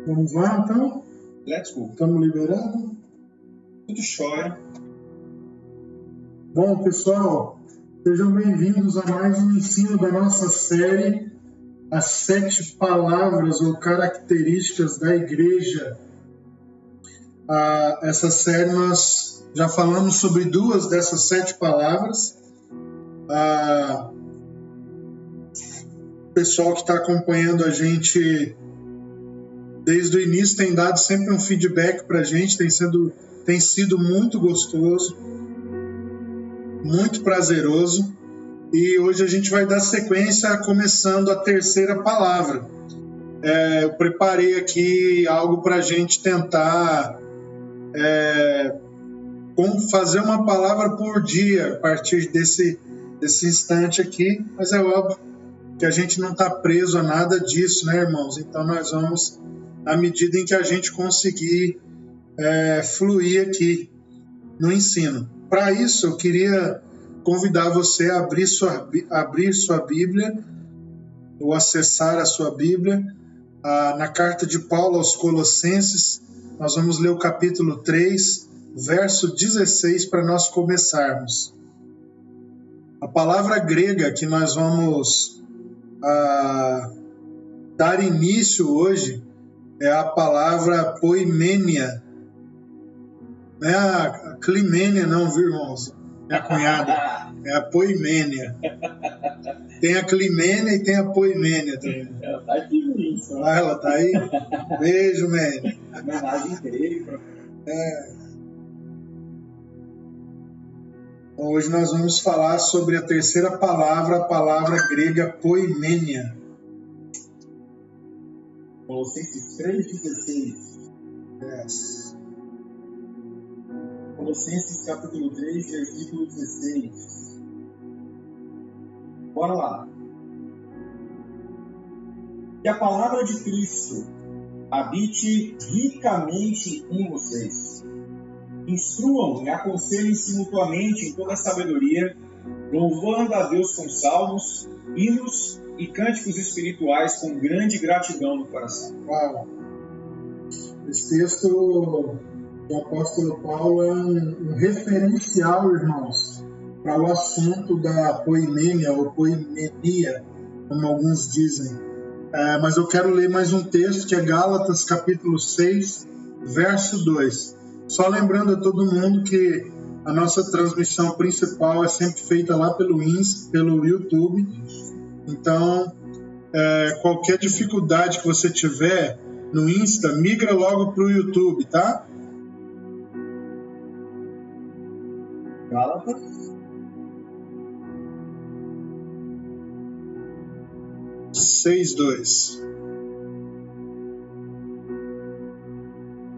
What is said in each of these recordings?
Vamos lá, então? Let's go. Estamos liberados? Tudo jóia. Bom, pessoal, sejam bem-vindos a mais um ensino da nossa série As 7 Palavras ou Características da Igreja. Essa série nós já falamos sobre 2 dessas 7 palavras. O pessoal que está acompanhando a gente desde o início tem dado sempre um feedback para a gente, tem sido muito gostoso, muito prazeroso. E hoje a gente vai dar sequência começando a 3ª palavra. Eu preparei aqui algo para a gente tentar fazer uma palavra por dia a partir desse instante aqui, mas é óbvio que a gente não está preso a nada disso, né, irmãos? Então nós vamos, à medida em que a gente conseguir fluir aqui no ensino. Para isso, eu queria convidar você a abrir sua Bíblia, ou acessar a sua Bíblia, na carta de Paulo aos Colossenses. Nós vamos ler o capítulo 3, verso 16, para nós começarmos. A palavra grega que nós vamos dar início hoje é a palavra poimênia. Não é a climênia não, viu, irmãos? Minha cunhada. É a poimênia. Tem a climênia e tem a poimênia também. Ela tá aqui no isso. Ela tá aí? Beijo, Mênia. Homenagem grega. Hoje nós vamos falar sobre a 3ª palavra, a palavra grega poimênia. Colossenses 3,16. Yes. Colossenses capítulo 3, versículo 16. Bora lá. Que a palavra de Cristo habite ricamente em vocês. Instruam e aconselhem-se mutuamente em toda a sabedoria, louvando a Deus com salmos, hinos e cânticos espirituais com grande gratidão no coração. Uau! Esse texto do apóstolo Paulo é um referencial, irmãos, para o assunto da poimênia ou poimenia, como alguns dizem. Mas eu quero ler mais um texto que é Gálatas capítulo 6, verso 2. Só lembrando a todo mundo que a nossa transmissão principal é sempre feita lá pelo YouTube. Então, qualquer dificuldade que você tiver no Insta, migra logo para o YouTube, tá? Gálatas 6:2.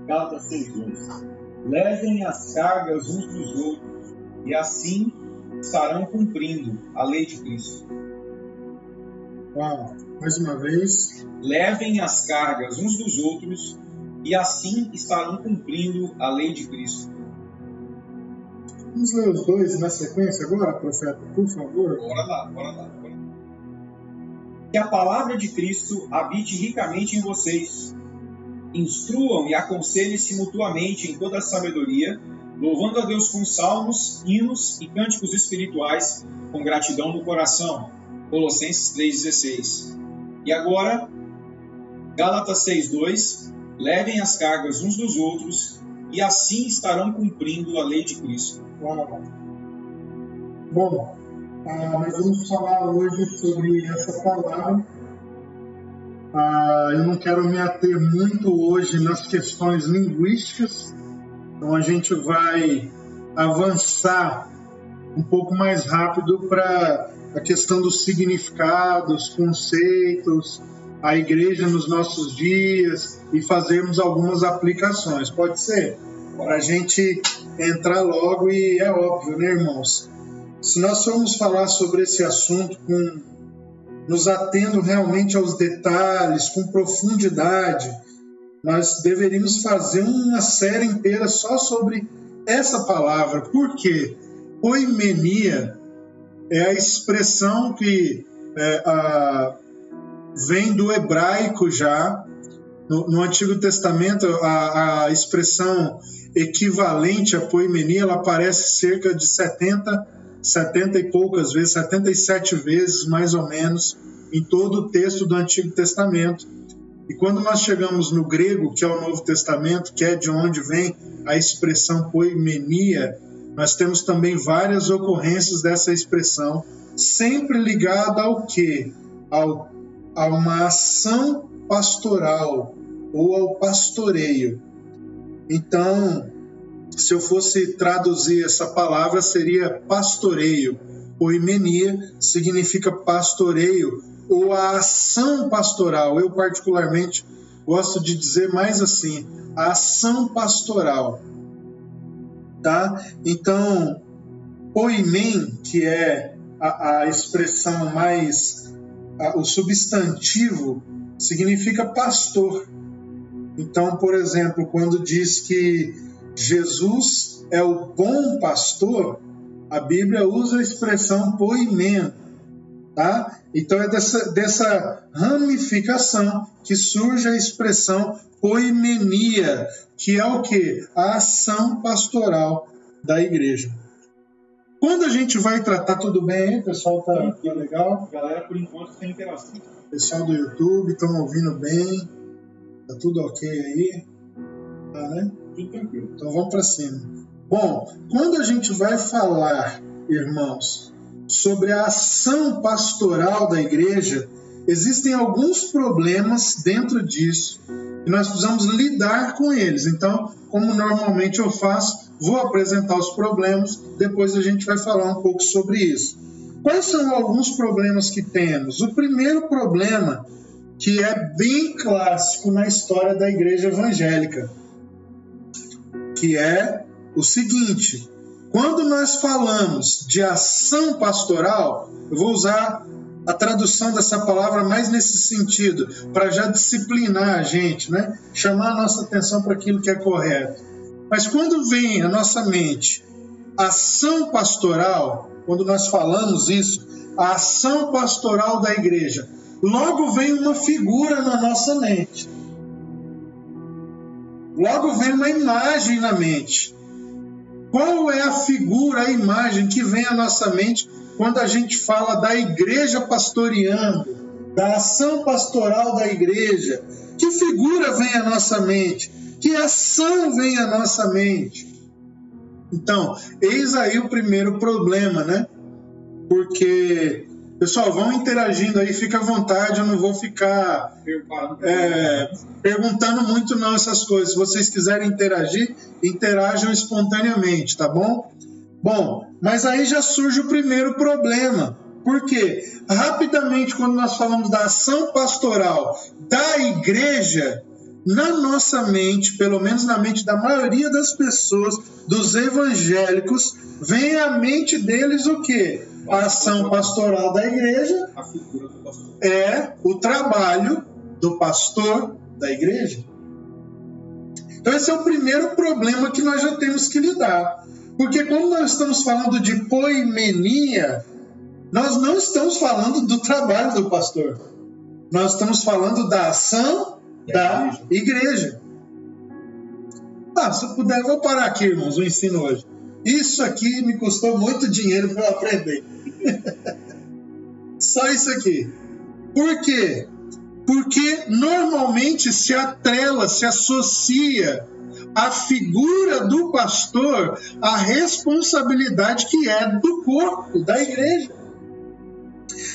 Gálatas 6:2. Levem as cargas uns dos outros, e assim estarão cumprindo a lei de Cristo. Uau! Mais uma vez. Levem as cargas uns dos outros, e assim estarão cumprindo a lei de Cristo. Vamos ler os dois na sequência agora, profeta, por favor? Bora lá. Que a palavra de Cristo habite ricamente em vocês. Instruam e aconselhem-se mutuamente em toda a sabedoria, louvando a Deus com salmos, hinos e cânticos espirituais com gratidão no coração. Colossenses 3,16. E agora, Gálatas 6,2. Levem as cargas uns dos outros, e assim estarão cumprindo a lei de Cristo. Uau. Bom, nós vamos falar hoje sobre essa palavra. Eu não quero me ater muito hoje nas questões linguísticas, então a gente vai avançar um pouco mais rápido para a questão dos significados, conceitos, a igreja nos nossos dias e fazermos algumas aplicações. Pode ser? Para a gente entrar logo e é óbvio, né, irmãos? Se nós formos falar sobre esse assunto nos atendo realmente aos detalhes, com profundidade, nós deveríamos fazer uma série inteira só sobre essa palavra. Por quê? Poimenia é a expressão que vem do hebraico já. No Antigo Testamento, a expressão equivalente à poimenia, ela aparece cerca de 70 e poucas vezes, 77 vezes mais ou menos, em todo o texto do Antigo Testamento. E quando nós chegamos no grego, que é o Novo Testamento, que é de onde vem a expressão poimenia, nós temos também várias ocorrências dessa expressão, sempre ligada ao quê? A uma ação pastoral ou ao pastoreio. Então, se eu fosse traduzir essa palavra, seria pastoreio. Poimenia significa pastoreio ou a ação pastoral. Eu particularmente gosto de dizer mais assim, a ação pastoral. Tá? Então, poimen, que é a expressão mais, o substantivo, significa pastor. Então, por exemplo, quando diz que Jesus é o bom pastor, a Bíblia usa a expressão poimen, tá? Então é dessa ramificação que surge a expressão poimenia, que é o quê? A ação pastoral da igreja. Quando a gente vai tratar, tudo bem, pessoal? Tá legal? Galera, por enquanto, tem interação. Pessoal do YouTube, estão ouvindo bem? Tá tudo ok aí? Tá, né? Tudo tranquilo. Então vamos para cima. Bom, quando a gente vai falar, irmãos, sobre a ação pastoral da igreja, existem alguns problemas dentro disso e nós precisamos lidar com eles. Então, como normalmente eu faço, vou apresentar os problemas, depois a gente vai falar um pouco sobre isso. Quais são alguns problemas que temos? O primeiro problema, que é bem clássico na história da igreja evangélica, que é o seguinte: quando nós falamos de ação pastoral, eu vou usar a tradução dessa palavra mais nesse sentido, para já disciplinar a gente, né? Chamar a nossa atenção para aquilo que é correto. Mas quando vem à nossa mente ação pastoral, quando nós falamos isso, a ação pastoral da igreja, logo vem uma figura na nossa mente. Logo vem uma imagem na mente. Qual é a figura, a imagem que vem à nossa mente quando a gente fala da igreja pastoreando, da ação pastoral da igreja? Que figura vem à nossa mente? Que ação vem à nossa mente? Então, eis aí o primeiro problema, né? Porque, pessoal, vão interagindo aí, fica à vontade, eu não vou ficar perguntando muito não essas coisas. Se vocês quiserem interagir, interajam espontaneamente, tá bom? Bom, mas aí já surge o primeiro problema. Por quê? Rapidamente, quando nós falamos da ação pastoral da igreja, na nossa mente, pelo menos na mente da maioria das pessoas, dos evangélicos, vem à mente deles o quê? A ação pastoral da igreja é o trabalho do pastor da igreja. Então esse é o primeiro problema que nós já temos que lidar. Porque quando nós estamos falando de poimenia, nós não estamos falando do trabalho do pastor. Nós estamos falando da ação da igreja. Se eu puder, eu vou parar aqui, irmãos, o ensino hoje. Isso aqui me custou muito dinheiro para eu aprender. Só isso aqui. Por quê? Porque normalmente se atrela, se associa a figura do pastor à responsabilidade que é do corpo, da igreja.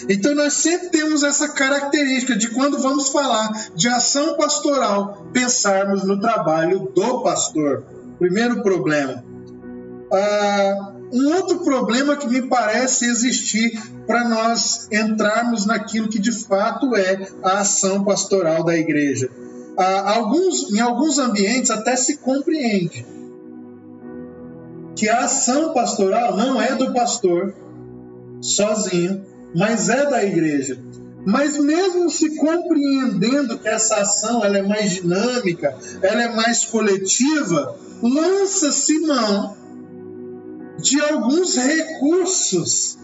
Então nós sempre temos essa característica de quando vamos falar de ação pastoral, pensarmos no trabalho do pastor. Primeiro problema. Um outro problema que me parece existir para nós entrarmos naquilo que de fato é a ação pastoral da igreja. Em alguns ambientes até se compreende que a ação pastoral não é do pastor sozinho, mas é da igreja. Mas mesmo se compreendendo que essa ação ela é mais dinâmica, ela é mais coletiva, lança-se mão de alguns recursos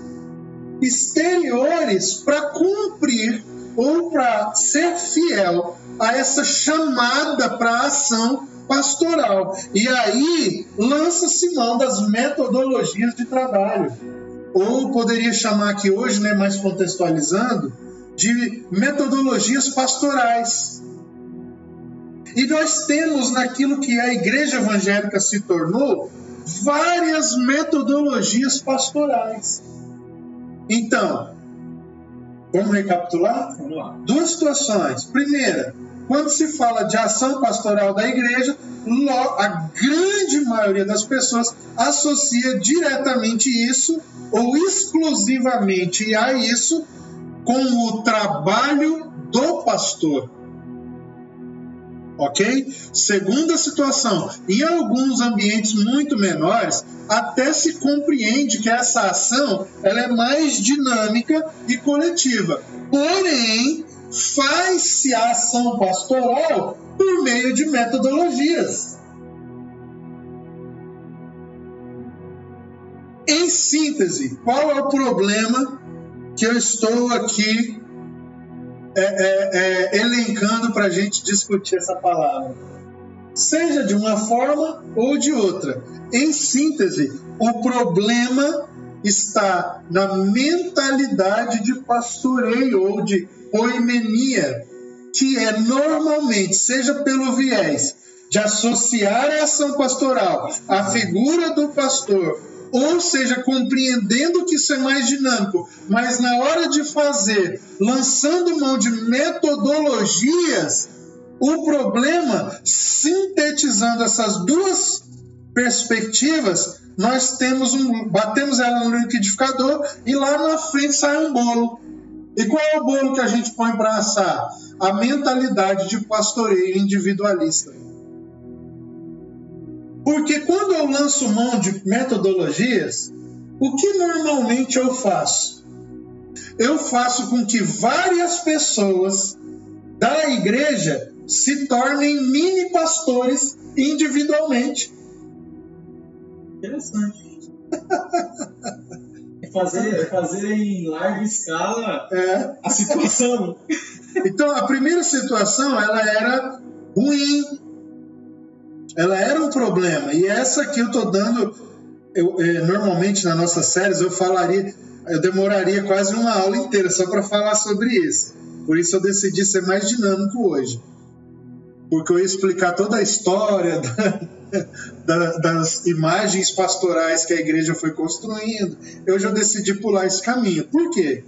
exteriores para cumprir ou para ser fiel a essa chamada para a ação pastoral. E aí lança-se mão das metodologias de trabalho. Ou poderia chamar aqui hoje, né, mais contextualizando, de metodologias pastorais. E nós temos naquilo que a igreja evangélica se tornou várias metodologias pastorais. Então, vamos recapitular? Vamos lá. Duas situações. Primeira, quando se fala de ação pastoral da igreja, a grande maioria das pessoas associa diretamente isso ou exclusivamente a isso com o trabalho do pastor. Ok? Segunda situação, em alguns ambientes muito menores, até se compreende que essa ação ela é mais dinâmica e coletiva. Porém, faz-se a ação pastoral por meio de metodologias. Em síntese, qual é o problema que eu estou aqui elencando para a gente discutir essa palavra? Seja de uma forma ou de outra. Em síntese, o problema está na mentalidade de pastoreio ou de oimenia, que é normalmente, seja pelo viés de associar a ação pastoral à figura do pastor, ou seja, compreendendo que isso é mais dinâmico, mas na hora de fazer, lançando mão de metodologias, o problema, sintetizando essas duas perspectivas, nós batemos ela no liquidificador e lá na frente sai um bolo. E qual é o bolo que a gente põe para assar? A mentalidade de pastoreio individualista. Porque quando eu lanço mão de metodologias, o que normalmente eu faço? Eu faço com que várias pessoas da igreja se tornem mini pastores individualmente. Interessante. Fazer em larga escala a situação. Então, a primeira situação, ela era ruim. Ela era um problema. E essa aqui eu estou dando... normalmente, nas nossas séries, eu demoraria quase uma aula inteira só para falar sobre isso. Por isso eu decidi ser mais dinâmico hoje. Porque eu ia explicar toda a história das imagens pastorais que a igreja foi construindo. Eu já decidi pular esse caminho. Por quê?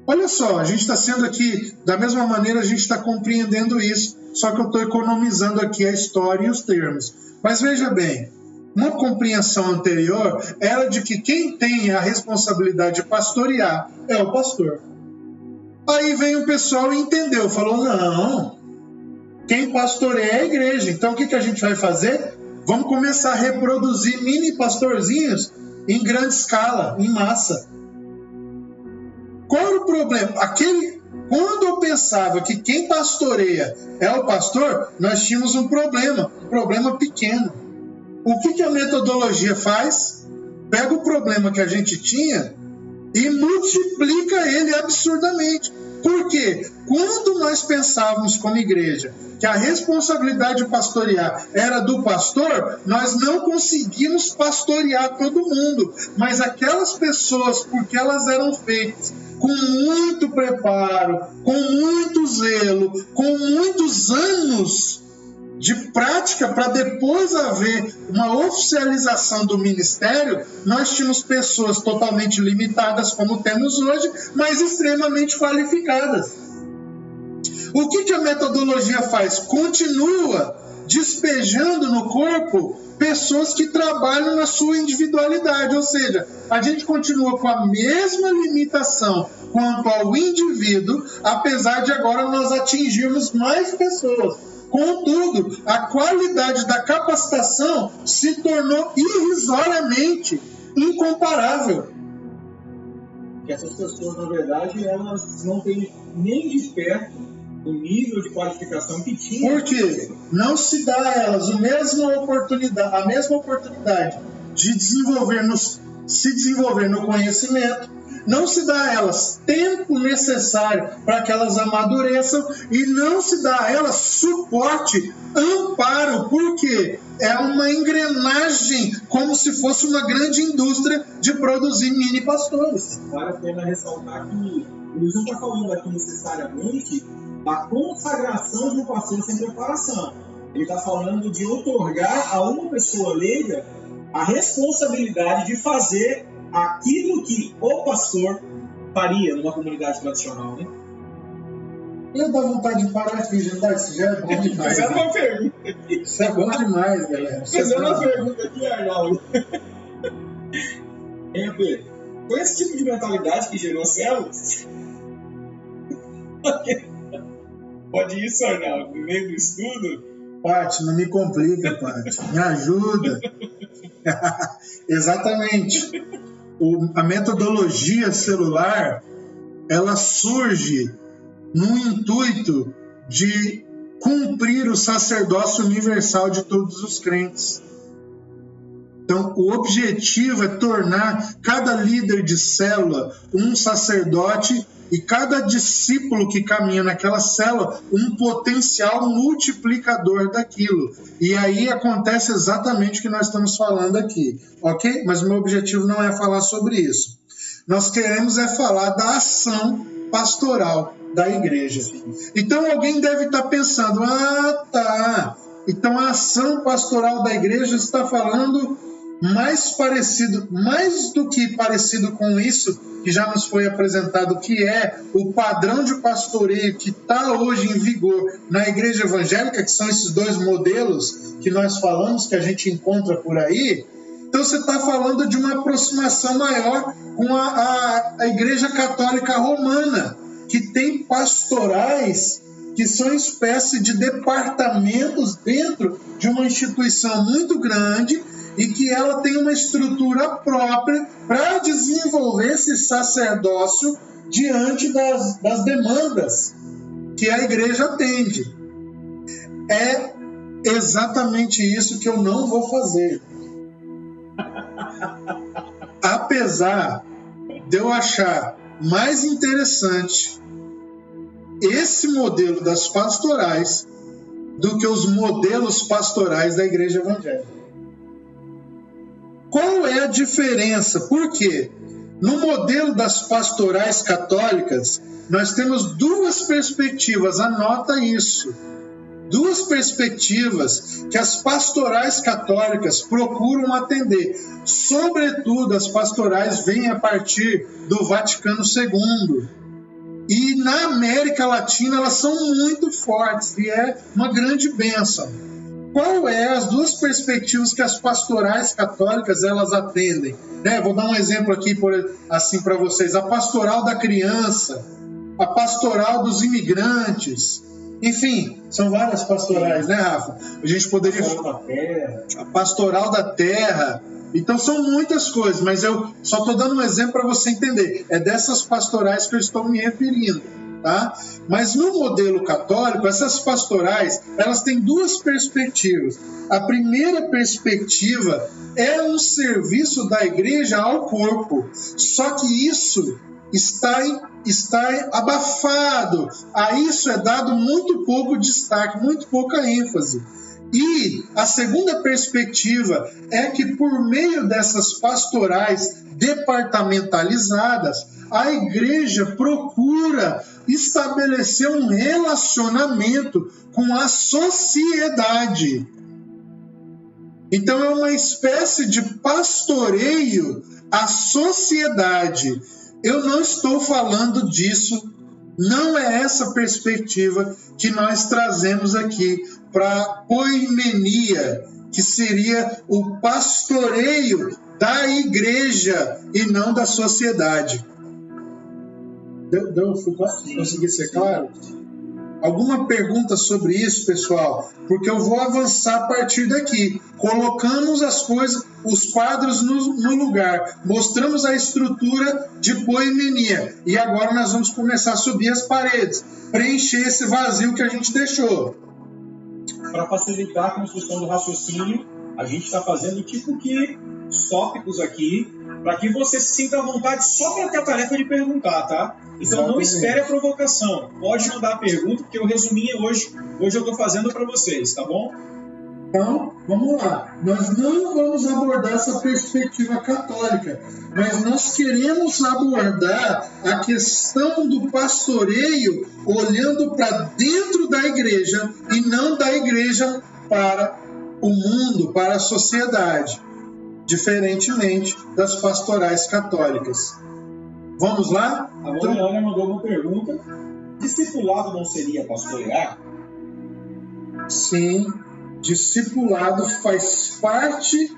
Olha só, a gente está sendo aqui, da mesma maneira a gente está compreendendo isso, só que eu estou economizando aqui a história e os termos. Mas veja bem, uma compreensão anterior era de que quem tem a responsabilidade de pastorear é o pastor. Aí veio o pessoal e entendeu, falou, não, quem pastoreia é a igreja, então o que a gente vai fazer? Vamos começar a reproduzir mini pastorzinhos em grande escala, em massa. Qual era o problema? Quando eu pensava que quem pastoreia é o pastor, nós tínhamos um problema pequeno. O que a metodologia faz? Pega o problema que a gente tinha e multiplica ele absurdamente. Por quê? Quando nós pensávamos como igreja que a responsabilidade de pastorear era do pastor, nós não conseguimos pastorear todo mundo, mas aquelas pessoas, porque elas eram feitas com muito preparo, com muito zelo, com muitos anos de prática para depois haver uma oficialização do ministério, nós tínhamos pessoas totalmente limitadas, como temos hoje, mas extremamente qualificadas. O que a metodologia faz? Continua despejando no corpo pessoas que trabalham na sua individualidade, ou seja, a gente continua com a mesma limitação quanto ao indivíduo, apesar de agora nós atingirmos mais pessoas. Contudo, a qualidade da capacitação se tornou irrisoriamente incomparável. Que essas pessoas, na verdade, elas não têm nem de perto o nível de qualificação que tinha. Porque não se dá a elas a mesma oportunidade de desenvolver se desenvolver no conhecimento, não se dá a elas tempo necessário para que elas amadureçam e não se dá a elas suporte, amparo, porque é uma engrenagem, como se fosse uma grande indústria de produzir mini pastores. Vale a pena ressaltar que o Luiz não está falando aqui necessariamente da consagração de um pastor sem preparação. Ele está falando de outorgar a uma pessoa leiga a responsabilidade de fazer aquilo que o pastor faria numa comunidade tradicional, né? Eu dá vontade de parar aqui, gente. Isso já é bom demais. Fazendo uma pergunta aqui. Isso é bom demais, galera. Fazendo uma pergunta aqui, Arnaldo. Pedro, foi esse tipo de mentalidade que gerou células? Pode isso, Arnaldo, no meio do estudo? Pati, não me complica, Pati. Me ajuda. Exatamente. A metodologia celular, ela surge no intuito de cumprir o sacerdócio universal de todos os crentes. Então, o objetivo é tornar cada líder de célula um sacerdote e cada discípulo que caminha naquela célula um potencial multiplicador daquilo. E aí acontece exatamente o que nós estamos falando aqui, ok? Mas o meu objetivo não é falar sobre isso. Nós queremos é falar da ação pastoral da igreja. Então alguém deve estar pensando, então a ação pastoral da igreja está falando mais do que parecido com isso que já nos foi apresentado, que é o padrão de pastoreio que está hoje em vigor na igreja evangélica, que são esses dois modelos que nós falamos, que a gente encontra por aí. Então você está falando de uma aproximação maior com a igreja católica romana, que tem pastorais que são espécie de departamentos dentro de uma instituição muito grande e que ela tem uma estrutura própria para desenvolver esse sacerdócio diante das demandas que a igreja atende. É exatamente isso que eu não vou fazer. Apesar de eu achar mais interessante esse modelo das pastorais do que os modelos pastorais da igreja evangélica. Qual é a diferença? Por quê? No modelo das pastorais católicas, nós temos duas perspectivas, anota isso. Duas perspectivas que as pastorais católicas procuram atender. Sobretudo, as pastorais vêm a partir do Vaticano II. E na América Latina elas são muito fortes e é uma grande bênção. Qual é as duas perspectivas que as pastorais católicas elas atendem? Vou dar um exemplo aqui assim para vocês. A pastoral da criança, a pastoral dos imigrantes. Enfim, são várias pastorais, né, Rafa? A gente poderia... A pastoral da terra. Então são muitas coisas, mas eu só estou dando um exemplo para você entender. É dessas pastorais que eu estou me referindo, tá? Mas no modelo católico, essas pastorais, elas têm duas perspectivas. A primeira perspectiva é um serviço da igreja ao corpo, só que isso está abafado. A isso é dado muito pouco destaque, muito pouca ênfase. E a segunda perspectiva é que por meio dessas pastorais departamentalizadas, a igreja procura estabelecer um relacionamento com a sociedade. Então é uma espécie de pastoreio à sociedade. Eu não estou falando disso, não é essa perspectiva que nós trazemos aqui para a poimenia, que seria o pastoreio da igreja e não da sociedade. Consegui ser claro? Alguma pergunta sobre isso, pessoal? Porque eu vou avançar a partir daqui. Colocamos as coisas, os quadros no lugar. Mostramos a estrutura de poimenia. E agora nós vamos começar a subir as paredes. Preencher esse vazio que a gente deixou. Para facilitar a construção do raciocínio, a gente está fazendo tipo que alguns tópicos aqui, para que você se sinta à vontade só para ter a tarefa de perguntar, tá? Então não espere a provocação. Pode mandar a pergunta, porque eu resumi hoje eu estou fazendo para vocês, tá bom? Então, vamos lá. Nós não vamos abordar essa perspectiva católica, mas nós queremos abordar a questão do pastoreio olhando para dentro da igreja e não da igreja para o mundo, para a sociedade, diferentemente das pastorais católicas. Vamos lá? A Mariana mandou uma pergunta. Discipulado não seria pastorear? Sim. Discipulado faz parte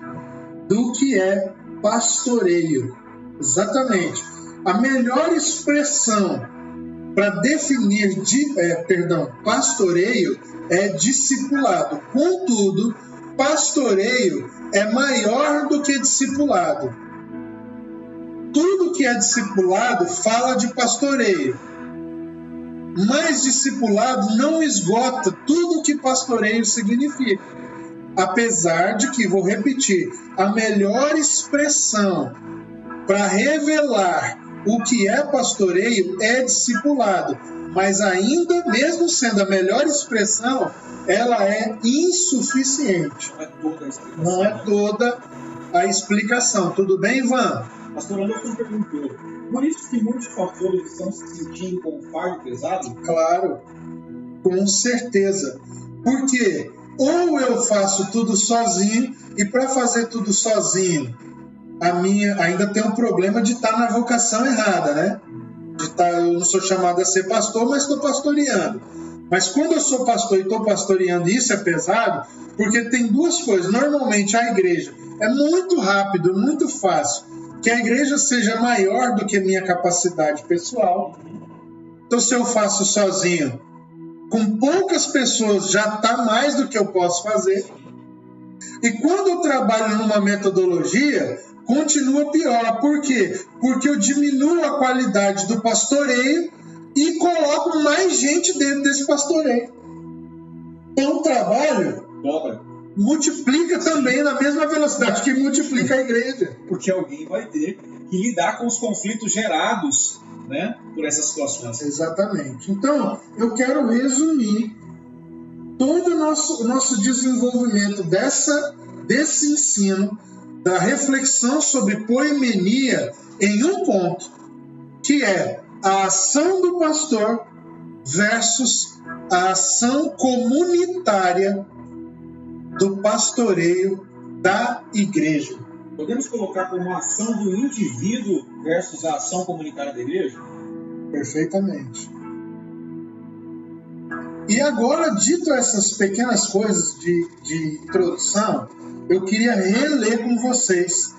do que é pastoreio. Exatamente. A melhor expressão para definir pastoreio é discipulado. Contudo, pastoreio é maior do que discipulado. Tudo que é discipulado fala de pastoreio. Mas discipulado não esgota tudo o que pastoreio significa. Apesar de que, vou repetir, a melhor expressão para revelar o que é pastoreio é discipulado. Mas ainda, mesmo sendo a melhor expressão, ela é insuficiente. Não é toda a explicação. Tudo bem, Ivan? Pastor Anderson perguntou: por isso que muitos pastores estão se sentindo com um fardo pesado? Claro, com certeza. Porque ou eu faço tudo sozinho, e para fazer tudo sozinho, ainda tem um problema de estar na vocação errada, né? Eu não sou chamado a ser pastor, mas estou pastoreando. Mas quando eu sou pastor e estou pastoreando, isso é pesado, porque tem duas coisas. Normalmente a igreja é muito rápido, muito fácil que a igreja seja maior do que a minha capacidade pessoal. Então, se eu faço sozinho, com poucas pessoas já está mais do que eu posso fazer. E quando eu trabalho numa metodologia, continua pior. Por quê? Porque eu diminuo a qualidade do pastoreio e coloco mais gente dentro desse pastoreio. Então, o trabalho multiplica também na mesma velocidade que multiplica a igreja. Porque alguém vai ter que lidar com os conflitos gerados, né, por essas situações. Exatamente. Então, eu quero resumir todo o nosso desenvolvimento desse ensino, da reflexão sobre poimenia em um ponto, que é a ação do pastor versus a ação comunitária do pastoreio da igreja. Podemos colocar como uma ação do indivíduo versus a ação comunitária da igreja? Perfeitamente. E agora, dito essas pequenas coisas de introdução, eu queria reler com vocês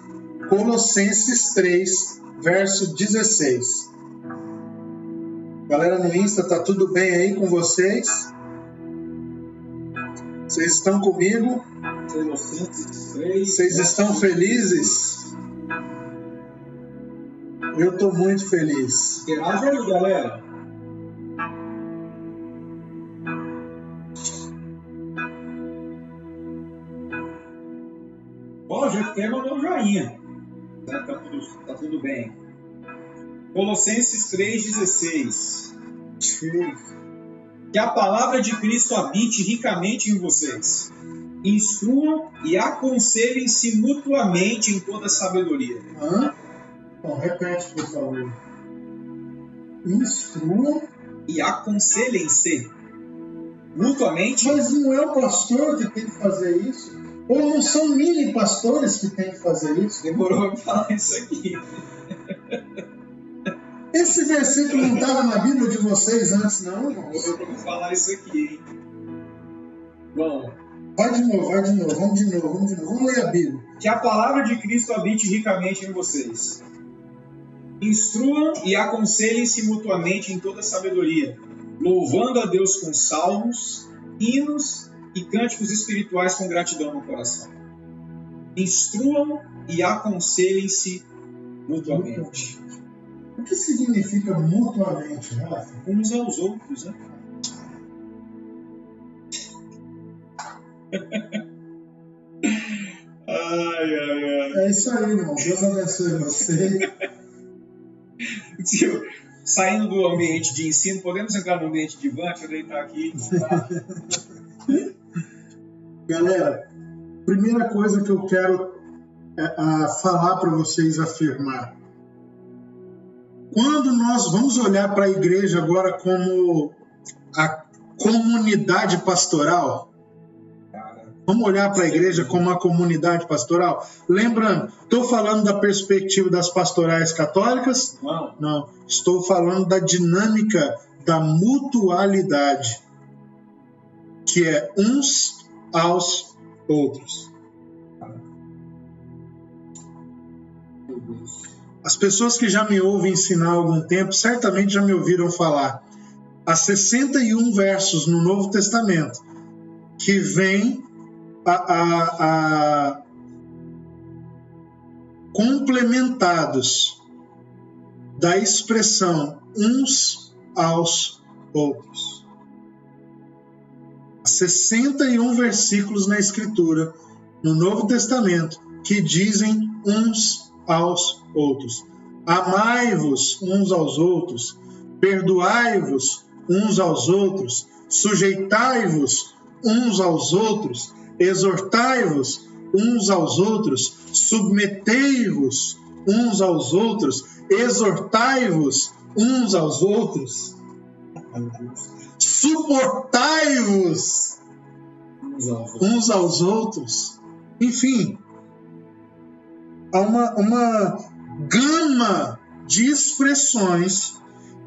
Colossenses 3, verso 16. Galera no Insta, tá tudo bem aí com vocês? Vocês estão comigo? Vocês estão felizes? Eu estou muito feliz. Interaja aí, galera. Ó, já quer mandar um joinha. Tá tudo bem. Colossenses 3,16. Que a palavra de Cristo habite ricamente em vocês. Instruam e aconselhem-se mutuamente em toda sabedoria. Bom, repete, por favor. Instruam e aconselhem-se mutuamente. Mas não é o pastor que tem que fazer isso? Ou não são mini pastores que tem que fazer isso? Demorou para falar isso aqui. Esse versículo não estava na Bíblia de vocês antes, não? Demorou para falar isso aqui, hein? Bom. Vai de novo. Vamos ler a Bíblia. Que a palavra de Cristo habite ricamente em vocês. Instruam e aconselhem-se mutuamente em toda sabedoria, louvando a Deus com salmos, hinos e cânticos espirituais com gratidão no coração. Instruam e aconselhem-se mutuamente. O que significa mutuamente, Rafa? Uns aos outros, né? Ai. É isso aí, irmão. Deus abençoe você. Saindo do ambiente de ensino, podemos entrar no ambiente de van? Deixa eu deitar aqui. Galera, primeira coisa que eu quero falar para vocês, afirmar. Quando nós vamos olhar para a igreja agora como a comunidade pastoral, vamos olhar para a igreja como uma comunidade pastoral? Lembrando, estou falando da perspectiva das pastorais católicas? Não. Estou falando da dinâmica da mutualidade, que é uns aos outros. As pessoas que já me ouvem ensinar há algum tempo, certamente já me ouviram falar. Há 61 versos no Novo Testamento que vêm complementados da expressão uns aos outros. 61 versículos na Escritura, no Novo Testamento, que dizem uns aos outros. Amai-vos uns aos outros, perdoai-vos uns aos outros, sujeitai-vos uns aos outros, exortai-vos uns aos outros, submetei-vos uns aos outros, exortai-vos uns aos outros, suportai-vos uns aos outros. Enfim, há uma gama de expressões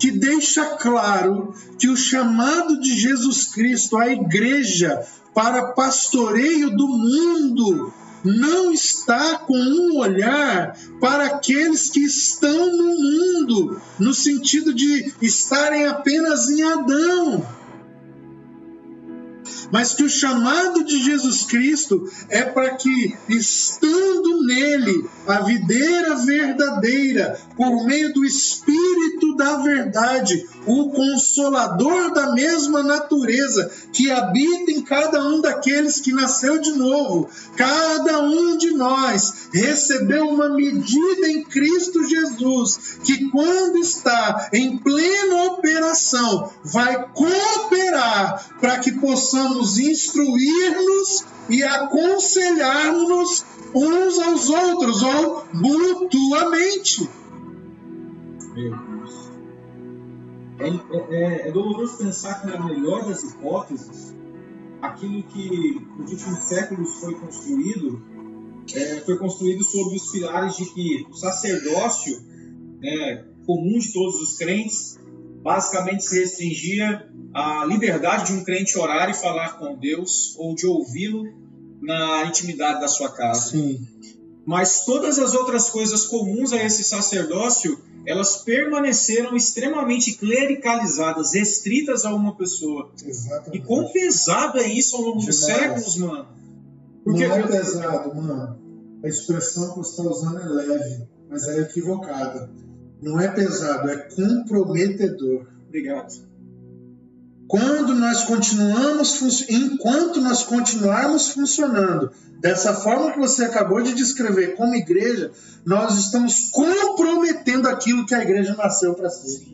que deixa claro que o chamado de Jesus Cristo à igreja para pastoreio do mundo não está com um olhar para aqueles que estão no mundo, no sentido de estarem apenas em Adão. Mas que o chamado de Jesus Cristo é para que, estando nele, a videira verdadeira, por meio do Espírito da verdade, o Consolador da mesma natureza, que habita em cada um daqueles que nasceu de novo, cada um de nós recebeu uma medida em Cristo Jesus, que quando está em plena operação, vai cooperar para que possamos instruir-nos e aconselhar-nos uns aos outros, ou mutuamente. Meu Deus. É doloroso pensar que, na melhor das hipóteses, aquilo que nos últimos séculos foi construído sobre os pilares de que o sacerdócio comum de todos os crentes basicamente se restringia à liberdade de um crente orar e falar com Deus, ou de ouvi-lo na intimidade da sua casa. Sim. Mas todas as outras coisas comuns a esse sacerdócio, elas permaneceram extremamente clericalizadas, restritas a uma pessoa. Exatamente. E quão pesado é isso ao longo dos séculos, mano? Porque não é pesado, mano. A expressão que você está usando é leve, mas é equivocada. Não é pesado, é comprometedor. Obrigado. Enquanto nós continuarmos funcionando dessa forma que você acabou de descrever como igreja, nós estamos comprometendo aquilo que a igreja nasceu para ser.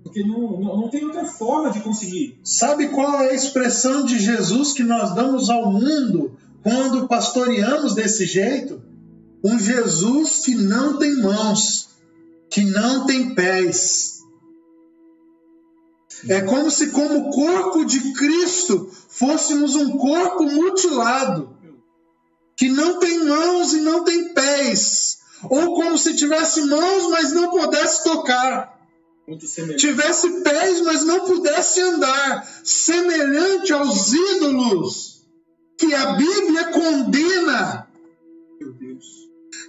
Porque não tem outra forma de conseguir. Sabe qual é a expressão de Jesus que nós damos ao mundo quando pastoreamos desse jeito? Um Jesus que não tem mãos, que não tem pés. É como se, como corpo de Cristo, fôssemos um corpo mutilado, que não tem mãos e não tem pés, ou como se tivesse mãos, mas não pudesse tocar, tivesse pés, mas não pudesse andar, semelhante aos ídolos que a Bíblia condena. Meu Deus.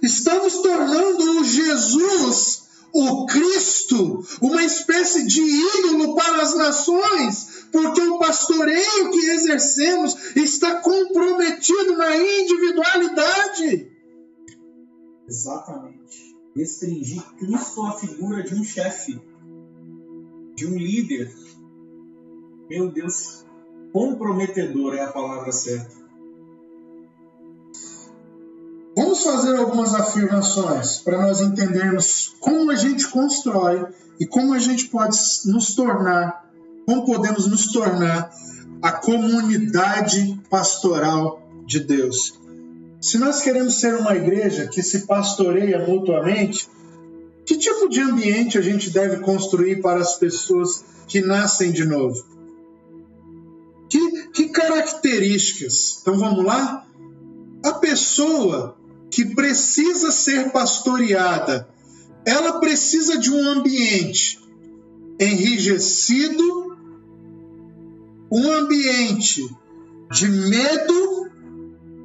Estamos tornando o Jesus, o Cristo, uma espécie de ídolo para as nações, porque o pastoreio que exercemos está comprometido na individualidade. Exatamente. Restringir Cristo à figura de um chefe, de um líder. Meu Deus, comprometedor é a palavra certa. Vamos fazer algumas afirmações para nós entendermos como a gente constrói e como a gente pode nos tornar, como podemos nos tornar a comunidade pastoral de Deus. Se nós queremos ser uma igreja que se pastoreia mutuamente, que tipo de ambiente a gente deve construir para as pessoas que nascem de novo? Que características? Então vamos lá? A pessoa que precisa ser pastoreada, ela precisa de um ambiente enrijecido, um ambiente de medo,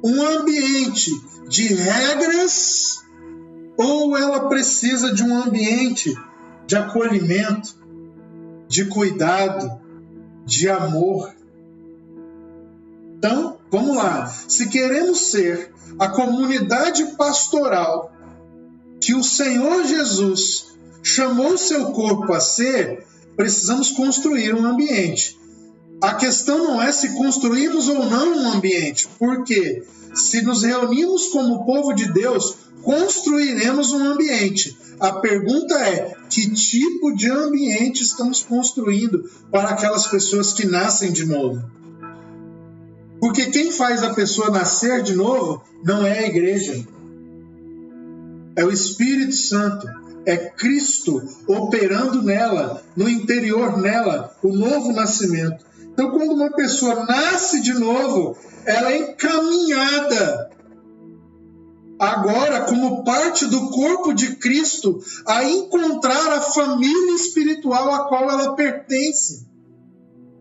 um ambiente de regras, ou ela precisa de um ambiente de acolhimento, de cuidado, de amor? Então, vamos lá. Se queremos ser a comunidade pastoral que o Senhor Jesus chamou seu corpo a ser, precisamos construir um ambiente. A questão não é se construímos ou não um ambiente, porque se nos reunimos como povo de Deus, construiremos um ambiente. A pergunta é, que tipo de ambiente estamos construindo para aquelas pessoas que nascem de novo? Porque quem faz a pessoa nascer de novo não é a igreja. É o Espírito Santo. É Cristo operando nela, no interior nela, o novo nascimento. Então, quando uma pessoa nasce de novo, ela é encaminhada agora como parte do corpo de Cristo a encontrar a família espiritual a qual ela pertence.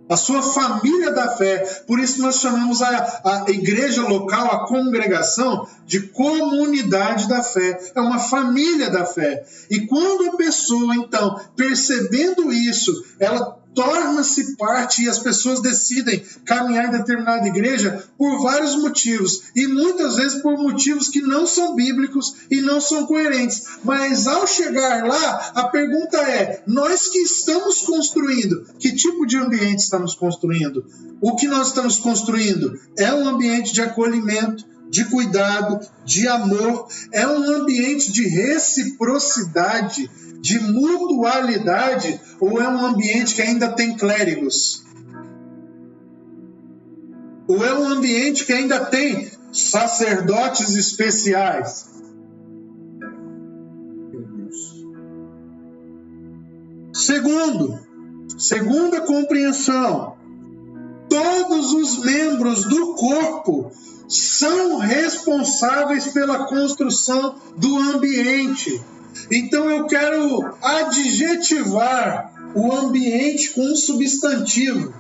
A sua família da fé. Por isso nós chamamos a igreja local, a congregação, de comunidade da fé. É uma família da fé. E quando a pessoa, então, percebendo isso, ela torna-se parte e as pessoas decidem caminhar em determinada igreja por vários motivos. E muitas vezes por motivos que não são bíblicos e não são coerentes. Mas ao chegar lá, a pergunta é, nós que estamos construindo, que tipo de ambiente estamos construindo? O que nós estamos construindo é um ambiente de acolhimento, de cuidado, de amor, é um ambiente de reciprocidade, de mutualidade, ou é um ambiente que ainda tem clérigos? Ou é um ambiente que ainda tem sacerdotes especiais? Segunda compreensão, todos os membros do corpo são responsáveis pela construção do ambiente. Então eu quero adjetivar o ambiente com um substantivo.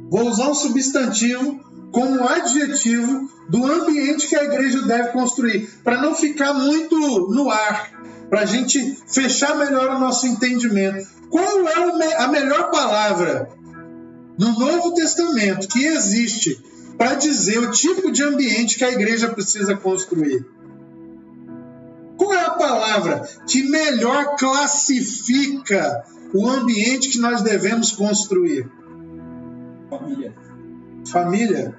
Vou usar um substantivo como adjetivo do ambiente que a igreja deve construir, para não ficar muito no ar, para a gente fechar melhor o nosso entendimento. Qual é a melhor palavra no Novo Testamento que existe para dizer o tipo de ambiente que a igreja precisa construir? Qual é a palavra que melhor classifica o ambiente que nós devemos construir? Família. Família?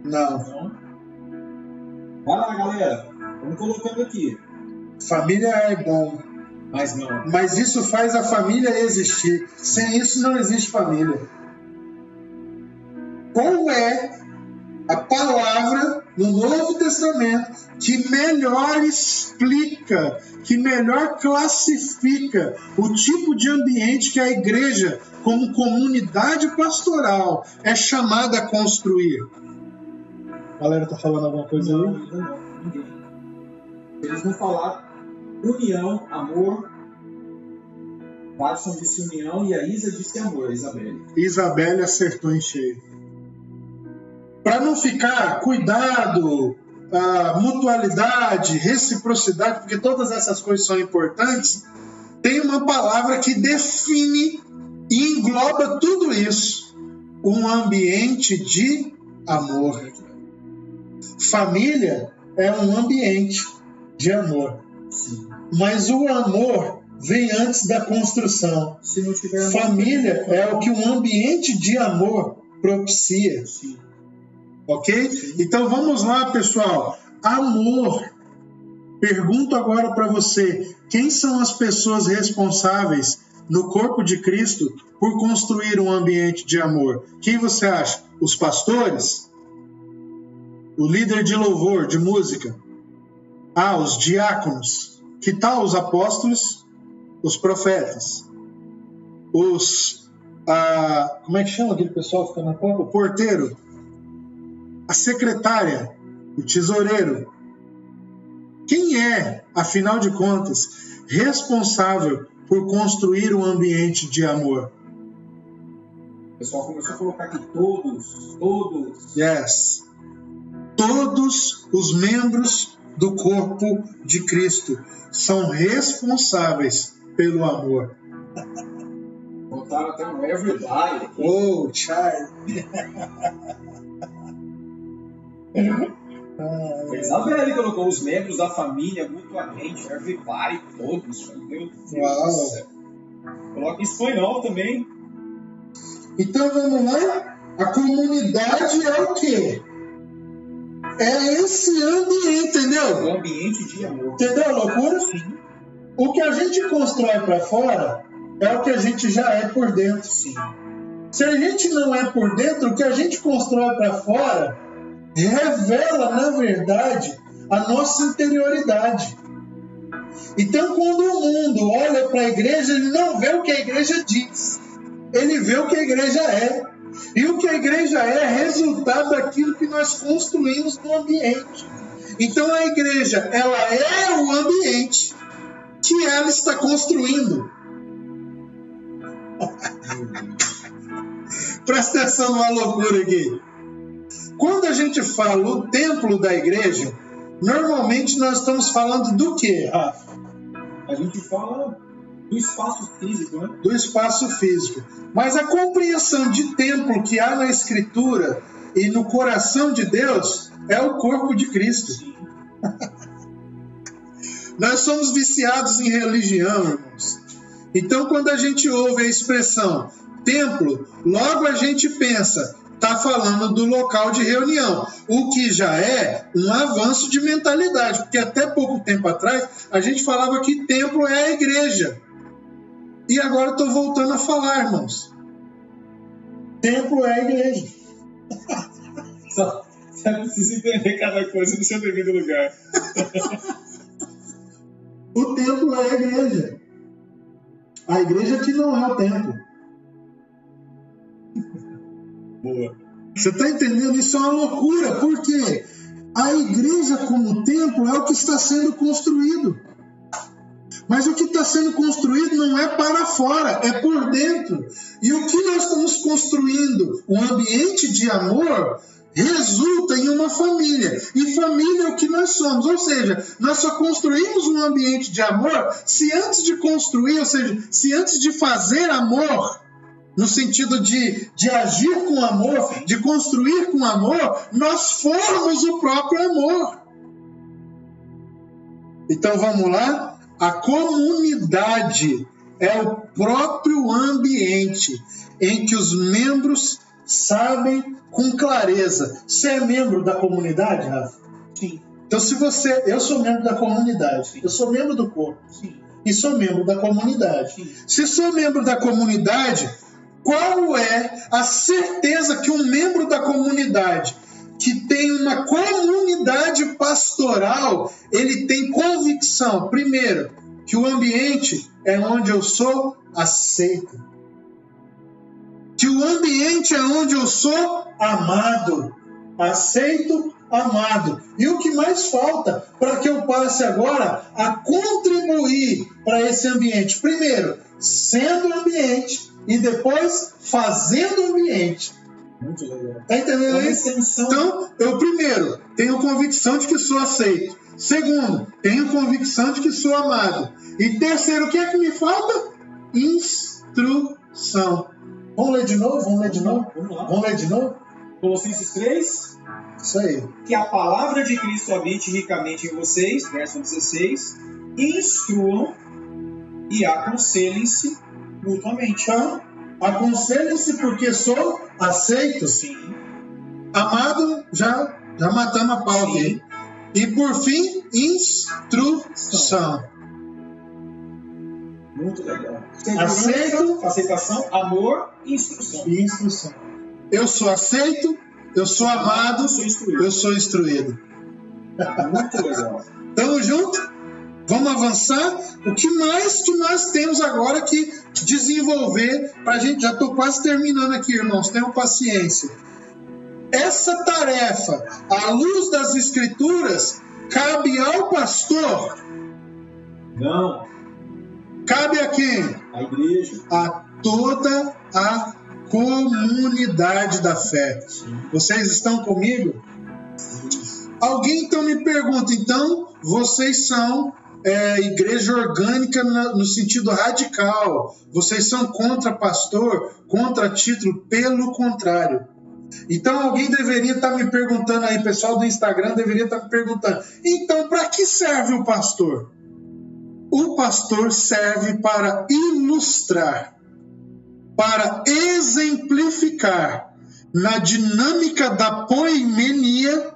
Não. Vai lá, galera. Vamos colocando aqui. Família é bom. Mas não. Mas isso faz a família existir. Sem isso não existe família. Qual é a palavra no Novo Testamento que melhor explica, que melhor classifica o tipo de ambiente que a igreja, como comunidade pastoral, é chamada a construir? A galera tá falando alguma coisa aí? Não, ninguém. Eles vão falar união, amor. Watson disse união e a Isa disse amor, a Isabelle. Isabelle acertou em cheio. Para não ficar cuidado, mutualidade, reciprocidade, porque todas essas coisas são importantes, tem uma palavra que define e engloba tudo isso. Um ambiente de amor. Família é um ambiente de amor. Sim. Mas o amor vem antes da construção. Se não tiver família é o que um ambiente de amor propicia. Sim. Ok? Então vamos lá, pessoal. amor. Pergunto agora para você, quem são as pessoas responsáveis no corpo de Cristo por construir um ambiente de amor? Quem você acha? Os pastores? O líder de louvor, de música? Os diáconos? Que tal os apóstolos? Os profetas? Como é que chama aquele pessoal que fica na porta? O porteiro? A secretária? O tesoureiro? Quem é, afinal de contas, responsável por construir um ambiente de amor? O pessoal começou a colocar aqui todos. Yes. Todos os membros do corpo de Cristo são responsáveis pelo amor. Botaram até um everybody. Oh, child. A Isabelle colocou os membros da família mutuamente, everybody, todos. Meu Deus do céu. Coloca em espanhol também. Então vamos lá. A comunidade é o quê? É esse ambiente, entendeu? O ambiente de amor. Entendeu a loucura? Sim. O que a gente constrói para fora é o que a gente já é por dentro. Sim. Se a gente não é por dentro, o que a gente constrói para fora revela, na verdade, a nossa interioridade. Então, quando o mundo olha para a igreja, ele não vê o que a igreja diz. Ele vê o que a igreja é. E o que a igreja é resultado daquilo que nós construímos no ambiente. Então, a igreja, ela é o ambiente que ela está construindo. Presta atenção numa loucura aqui. Quando a gente fala o templo da igreja, normalmente nós estamos falando do quê, Rafa? A gente fala do espaço físico, né? Do espaço físico. Mas a compreensão de templo que há na Escritura e no coração de Deus é o corpo de Cristo. Sim. Nós somos viciados em religião, irmãos. Então, quando a gente ouve a expressão templo, logo a gente pensa, está falando do local de reunião, o que já é um avanço de mentalidade, porque até pouco tempo atrás a gente falava que templo é a igreja. E agora estou voltando a falar, irmãos. Templo é a igreja. Só precisa entender cada coisa no seu devido lugar. O templo é a igreja. A igreja que não é o templo. Boa. Você está entendendo? Isso é uma loucura. Por quê? A igreja como templo é o que está sendo construído. Mas o que está sendo construído não é para fora, é por dentro. E o que nós estamos construindo, um ambiente de amor, resulta em uma família. E família é o que nós somos. Ou seja, nós só construímos um ambiente de amor se antes de construir, ou seja, se antes de fazer amor, no sentido de agir com amor, de construir com amor, nós formos o próprio amor. Então vamos lá? A comunidade é o próprio ambiente em que os membros sabem com clareza. Você é membro da comunidade, Rafa? Sim. Então, eu sou membro da comunidade, sim. Eu sou membro do corpo, sim. E sou membro da comunidade. Sim. Se sou membro da comunidade, qual é a certeza que um membro da comunidade que tem uma comunidade pastoral, ele tem convicção, primeiro, que o ambiente é onde eu sou aceito. Que o ambiente é onde eu sou amado. Aceito, amado. E o que mais falta para que eu passe agora a contribuir para esse ambiente? Primeiro, sendo ambiente e depois fazendo ambiente. Muito legal. Está entendendo isso? Então, eu primeiro tenho convicção de que sou aceito. Segundo, tenho convicção de que sou amado. E terceiro, o que é que me falta? Instrução. Vamos ler de novo? Vamos lá. Vamos ler de novo? Colossenses 3. Isso aí. Que a palavra de Cristo habite ricamente em vocês, verso 16, instruam e aconselhem-se mutuamente. Então, aconselhem-se porque sou aceito. Sim. Amado, já matamos a pau aqui. E por fim, instrução. Muito legal. Aceitação, amor e instrução. E instrução. Eu sou aceito, eu sou amado, eu sou instruído. Muito legal. Tamo junto? Vamos avançar? O que mais que nós temos agora que desenvolver para a gente? Já estou quase terminando aqui, irmãos. Tenham paciência. Essa tarefa, à luz das Escrituras, cabe ao pastor? Não. Cabe a quem? A igreja. A toda a comunidade da fé. Sim. Vocês estão comigo? Sim. Alguém então me pergunta, então vocês são igreja orgânica no sentido radical, vocês são contra pastor, contra título? Pelo contrário. Então alguém deveria estar me perguntando aí, pessoal do Instagram deveria estar me perguntando, então para que serve o pastor? O pastor serve para ilustrar, para exemplificar na dinâmica da poimenia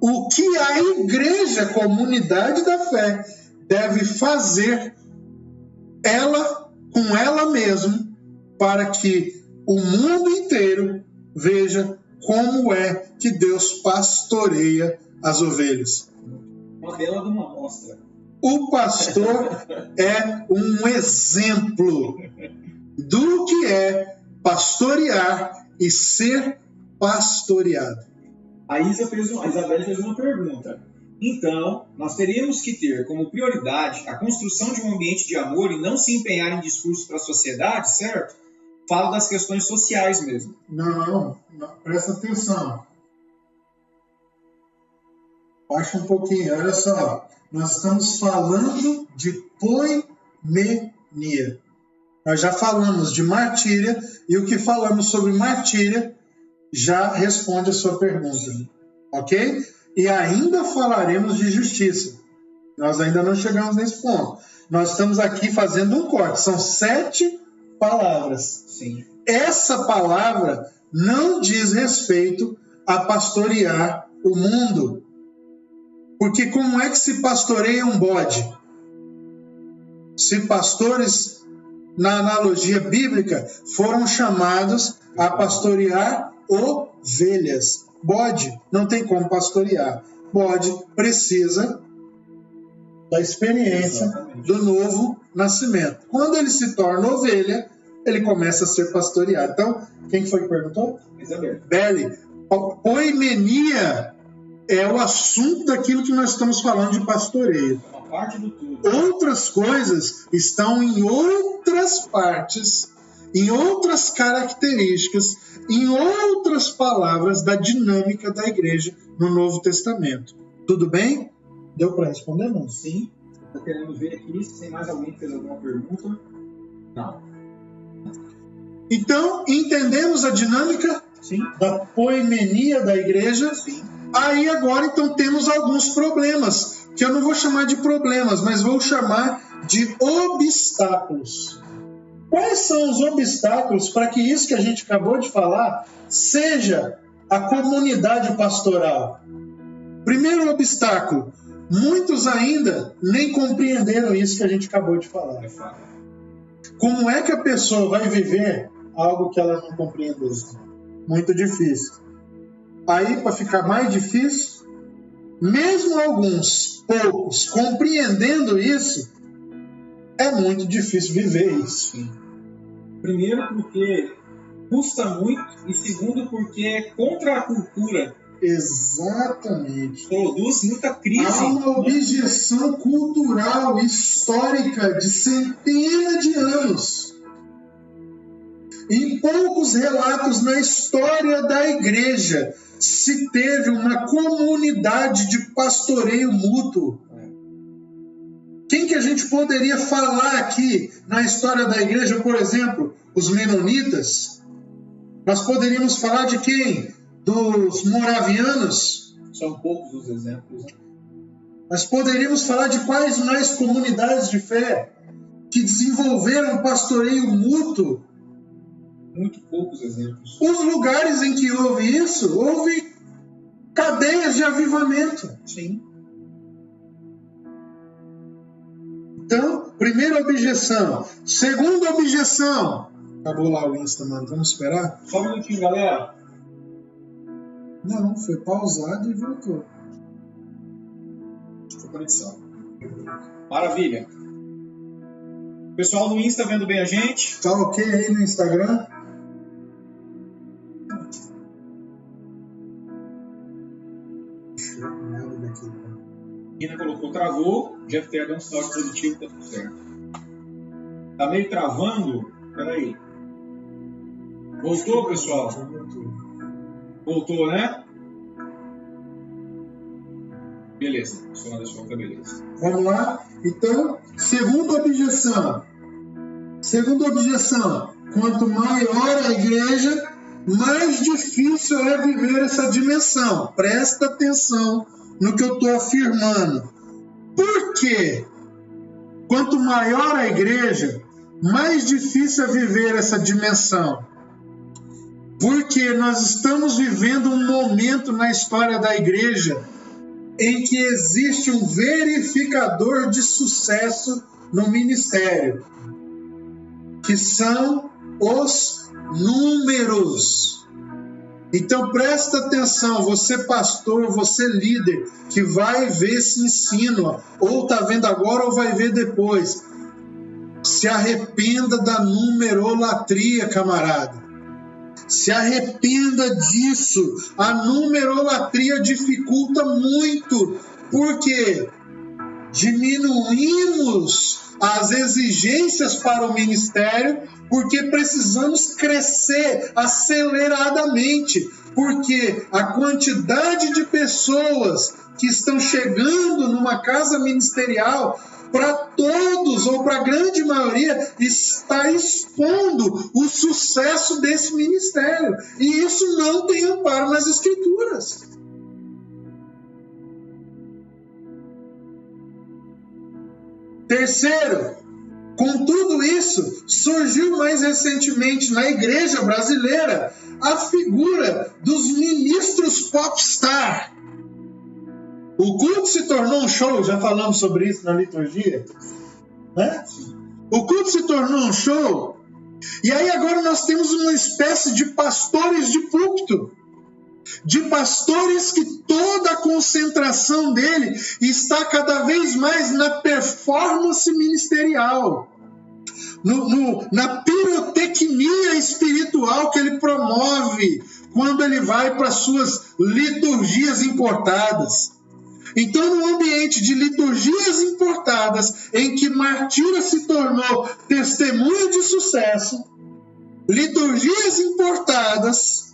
o que a igreja, comunidade da fé, deve fazer ela com ela mesma para que o mundo inteiro veja como é que Deus pastoreia as ovelhas. Uma bela de uma amostra. O pastor é um exemplo do que é pastorear e ser pastoreado. A Isabelle fez uma pergunta. Então, nós teríamos que ter como prioridade a construção de um ambiente de amor e não se empenhar em discursos para a sociedade, certo? Falo das questões sociais mesmo. Não, presta atenção. Baixa um pouquinho, olha só. Nós estamos falando de poimenia. Nós já falamos de martíria e o que falamos sobre martíria já responde a sua pergunta. Ok? E ainda falaremos de justiça. Nós ainda não chegamos nesse ponto. Nós estamos aqui fazendo um corte. São 7 palavras. Sim. Essa palavra não diz respeito a pastorear o mundo. Porque como é que se pastoreia um bode? Se pastores, na analogia bíblica, foram chamados a pastorear ovelhas. Bode não tem como pastorear. Bode precisa da experiência do novo nascimento. Quando ele se torna ovelha, ele começa a ser pastoreado. Então, quem foi que perguntou? Isabel. Beli. Poimenia é o assunto daquilo que nós estamos falando de pastoreio. Uma parte do tudo. Outras coisas estão em outras partes, em outras características, em outras palavras da dinâmica da igreja no Novo Testamento. Tudo bem? Deu para responder, não? Sim. Estou querendo ver aqui se tem mais alguém que fez alguma pergunta. Não. Então, entendemos a dinâmica? Sim. Da poimenia da igreja? Sim. Aí agora, então, temos alguns problemas, que eu não vou chamar de problemas, mas vou chamar de obstáculos. Quais são os obstáculos para que isso que a gente acabou de falar seja a comunidade pastoral? Primeiro obstáculo, muitos ainda nem compreenderam isso que a gente acabou de falar. Como é que a pessoa vai viver algo que ela não compreendeu? Muito difícil. Aí, para ficar mais difícil, mesmo alguns poucos compreendendo isso, é muito difícil viver isso. Sim. Primeiro porque custa muito e segundo porque é contra a cultura. Exatamente. Produz muita crise. Há uma objeção cultural, histórica, de centenas de anos. Em poucos relatos na história da igreja se teve uma comunidade de pastoreio mútuo. Quem que a gente poderia falar aqui na história da igreja? Por exemplo, os menonitas. Nós poderíamos falar de quem? Dos moravianos. São poucos os exemplos. Nós poderíamos falar de quais mais comunidades de fé que desenvolveram pastoreio mútuo. Muito poucos exemplos. Os lugares em que houve isso, houve cadeias de avivamento. Sim. Então, primeira objeção. Segunda objeção. Acabou lá o Insta, mano. Vamos esperar? Só um minutinho, galera. Não, foi pausado e voltou. Foi conexão. Maravilha. Pessoal do Insta vendo bem a gente? Tá ok aí no Instagram? Rina colocou travou. Jeff Terra deu um sinal positivo, tá tudo certo. Tá meio travando? Peraí. Voltou, pessoal? Voltou, né? Beleza. Som da sua, beleza. Vamos lá? Então, segunda objeção. Segunda objeção. Quanto maior a igreja, mais difícil é viver essa dimensão. Presta atenção no que eu estou afirmando. Por quê? Quanto maior a igreja, mais difícil é viver essa dimensão. Porque nós estamos vivendo um momento na história da igreja em que existe um verificador de sucesso no ministério, que são os números. Então presta atenção, você pastor, você líder, que vai ver esse ensino, ou está vendo agora ou vai ver depois. Se arrependa da numerolatria, camarada. Se arrependa disso. A numerolatria dificulta muito, porque diminuímos as exigências para o ministério, porque precisamos crescer aceleradamente, porque a quantidade de pessoas que estão chegando numa casa ministerial, para todos, ou para a grande maioria, está expondo o sucesso desse ministério. E isso não tem amparo nas Escrituras. Terceiro, com tudo isso, surgiu mais recentemente na igreja brasileira a figura dos ministros popstar. O culto se tornou um show, já falamos sobre isso na liturgia, né? O culto se tornou um show, e aí agora nós temos uma espécie de pastores de púlpito, de pastores que toda a concentração dele está cada vez mais na performance ministerial, na pirotecnia espiritual que ele promove quando ele vai para suas liturgias importadas. Então, no ambiente de liturgias importadas, em que martírio se tornou testemunho de sucesso, liturgias importadas,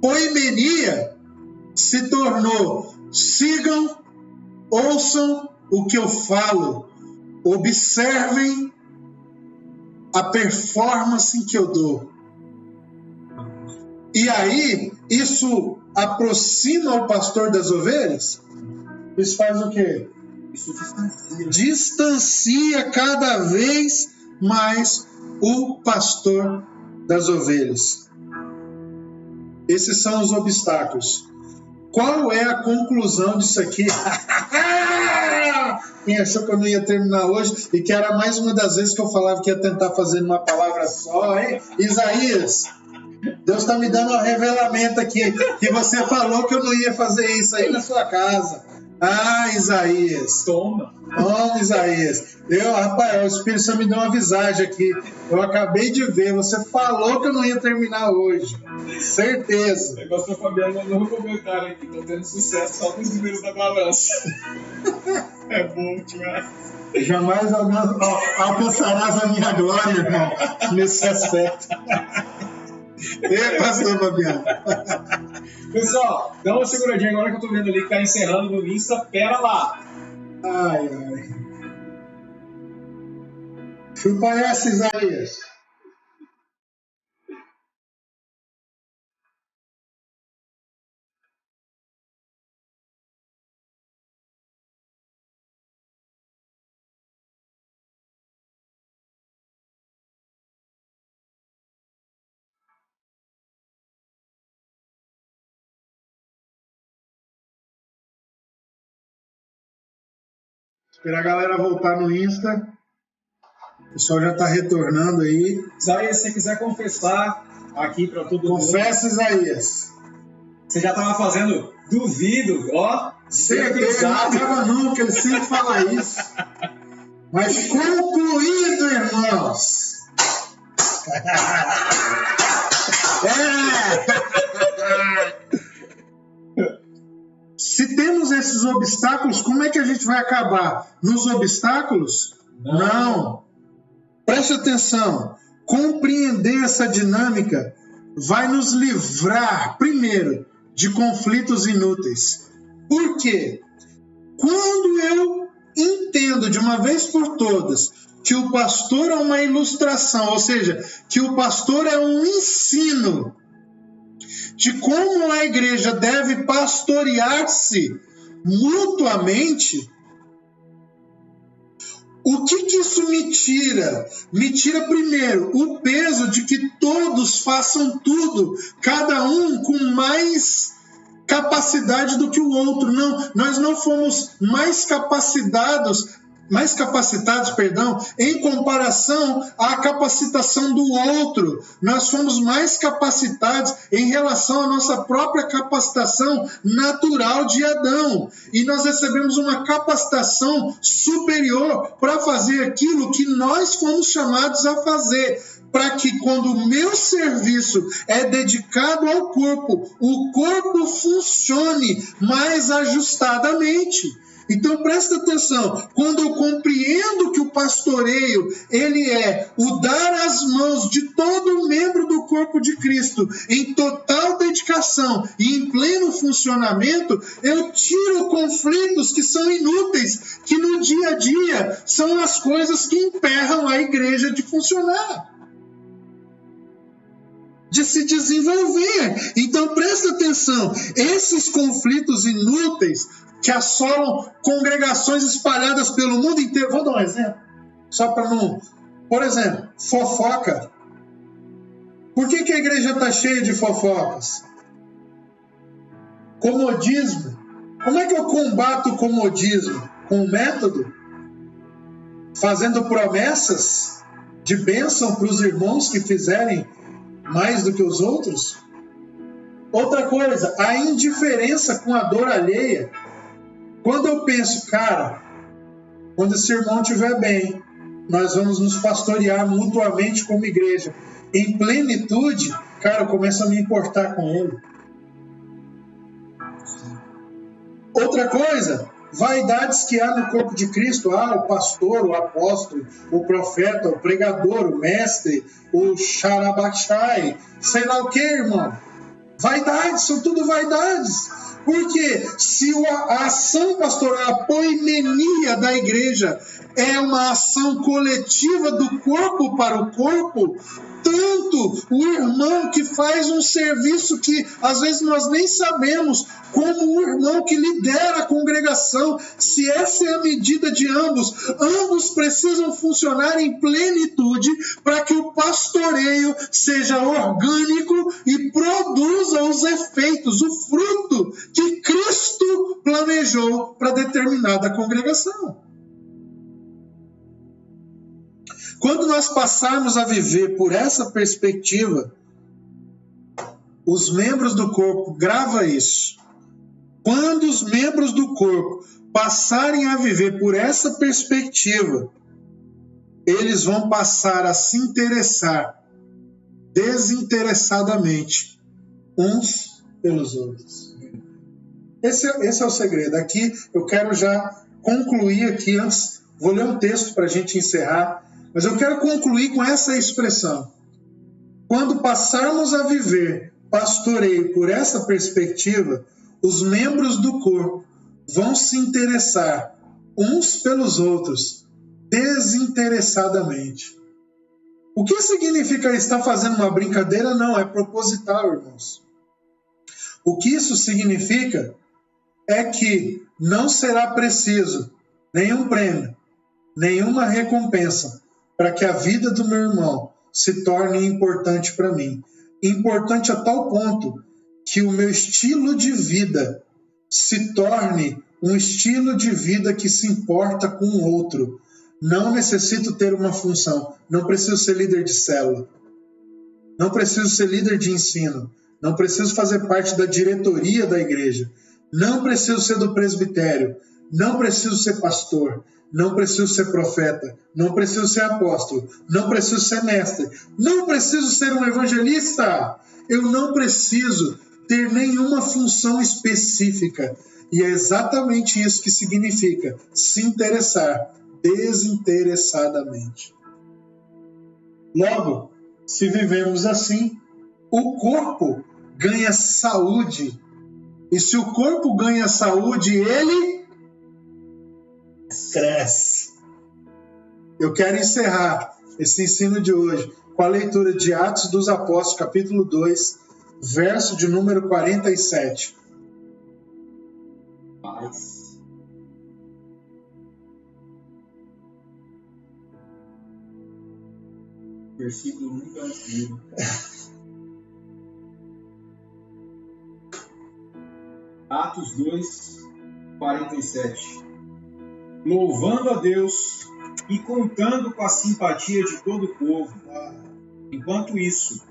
poimenia se tornou sigam, ouçam o que eu falo, observem a performance que eu dou. E aí, isso aproxima o pastor das ovelhas? Isso faz o quê? Isso distancia. Distancia cada vez mais o pastor das ovelhas. Esses são os obstáculos. Qual é a conclusão disso aqui? Quem achou que eu não ia terminar hoje e que era mais uma das vezes que eu falava que ia tentar fazer uma palavra só, hein? Isaías, Deus está me dando um revelamento aqui, que você falou que eu não ia fazer isso aí na sua casa. Ah, Isaías. Toma, Isaías. Rapaz, o Espírito Santo me deu uma visagem aqui. Eu acabei de ver. Você falou que eu não ia terminar hoje. Certeza. o negócio da Fabiana mandou um comentário aqui. Tô tendo sucesso só com os números da balança. É bom demais. Jamais alcançarás a minha glória, irmão, nesse aspecto. Pastor Fabiano. Pessoal, dá uma seguradinha agora que eu tô vendo ali que tá encerrando no Insta. Pera lá. Ai. Chupa essa, Isaías. Esperar a galera voltar no Insta. O pessoal já está retornando aí. Isaías, se você quiser confessar aqui para todo mundo. Confessa, Isaías. Você já estava fazendo duvido, ó. Certeza, não acaba não, porque ele sempre fala isso. Mas concluído, irmãos. Se temos esses obstáculos, como é que a gente vai acabar? Nos obstáculos? Não. Preste atenção. Compreender essa dinâmica vai nos livrar, primeiro, de conflitos inúteis. Por quê? Quando eu entendo de uma vez por todas que o pastor é uma ilustração, ou seja, que o pastor é um ensino de como a igreja deve pastorear-se mutuamente, o que isso me tira? Me tira, primeiro, o peso de que todos façam tudo, cada um com mais capacidade do que o outro. Não, nós não fomos mais capacitados, em comparação à capacitação do outro. Nós fomos mais capacitados em relação à nossa própria capacitação natural de Adão. E nós recebemos uma capacitação superior para fazer aquilo que nós fomos chamados a fazer. Para que quando o meu serviço é dedicado ao corpo, o corpo funcione mais ajustadamente. Então presta atenção, quando eu compreendo que o pastoreio, ele é o dar as mãos de todo membro do corpo de Cristo em total dedicação e em pleno funcionamento, eu tiro conflitos que são inúteis, que no dia a dia são as coisas que emperram a igreja de funcionar, de se desenvolver. Então presta atenção, esses conflitos inúteis que assolam congregações espalhadas pelo mundo inteiro. Vou dar um exemplo, só para não... Por exemplo, fofoca. Por que a igreja está cheia de fofocas? Comodismo. Como é que eu combato o comodismo? Com método? Fazendo promessas de bênção para os irmãos que fizerem mais do que os outros? Outra coisa, a indiferença com a dor alheia. Quando eu penso, cara, quando esse irmão estiver bem, nós vamos nos pastorear mutuamente como igreja, em plenitude, cara, eu começo a me importar com ele. Outra coisa, vaidades que há no corpo de Cristo. O pastor, o apóstolo, o profeta, o pregador, o mestre, o xarabachai, sei lá o que, irmão. Vaidades, são tudo vaidades. Porque se a ação pastoral, a poimenia da igreja é uma ação coletiva do corpo para o corpo, tanto o irmão que faz um serviço que às vezes nós nem sabemos, como o irmão que lidera a congregação, se essa é a medida de ambos precisam funcionar em plenitude para que o pastoreio seja orgânico e produza os efeitos, o fruto que Cristo planejou para determinada congregação. Quando nós passarmos a viver por essa perspectiva, os membros do corpo, grava isso. Quando os membros do corpo passarem a viver por essa perspectiva, eles vão passar a se interessar desinteressadamente uns pelos outros. Esse é o segredo. Aqui eu quero já concluir aqui antes, vou ler um texto para a gente encerrar, mas eu quero concluir com essa expressão. Quando passarmos a viver pastoreio por essa perspectiva, os membros do corpo vão se interessar uns pelos outros desinteressadamente. O que significa estar fazendo uma brincadeira? Não, é proposital, irmãos. O que isso significa é que não será preciso nenhum prêmio, nenhuma recompensa para que a vida do meu irmão se torne importante para mim. Importante a tal ponto que o meu estilo de vida se torne um estilo de vida que se importa com o outro. Não necessito ter uma função. Não preciso ser líder de célula. Não preciso ser líder de ensino. Não preciso fazer parte da diretoria da igreja. Não preciso ser do presbitério. Não preciso ser pastor. Não preciso ser profeta. Não preciso ser apóstolo. Não preciso ser mestre. Não preciso ser um evangelista. Eu não preciso ter nenhuma função específica. E é exatamente isso que significa se interessar desinteressadamente. Logo, se vivemos assim, o corpo ganha saúde. E se o corpo ganha saúde, ele cresce. Eu quero encerrar esse ensino de hoje com a leitura de Atos dos Apóstolos, capítulo 2, verso de número 47. Versículo muito antigo. Atos 2, 47. Louvando a Deus e contando com a simpatia de todo o povo. Enquanto isso,